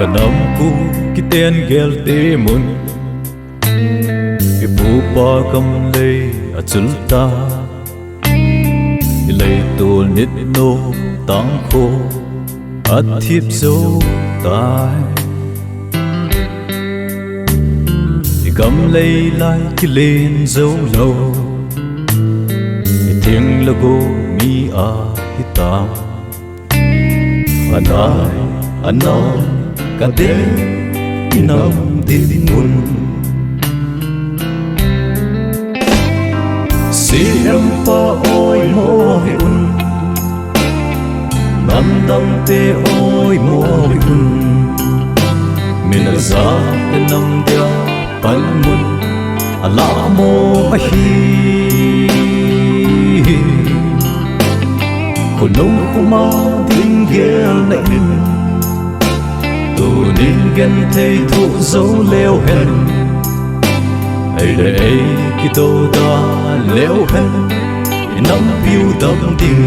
Kanam ku kiten gel te mun ipu pa kam lei achulta ilei tu nit no tang kho athip zo tai gam lei lai ki len zo lo thiêng lago mi a hita anai anon ka de inam din mun siam pa oi mo hi un nam nam te oi mo hi un mina za nam dia pan mun ala mo hi ko nong ko ma ding gel na in tu nin gen thei thu zo leo hen ai để ki to da leo hen nam piu dam ding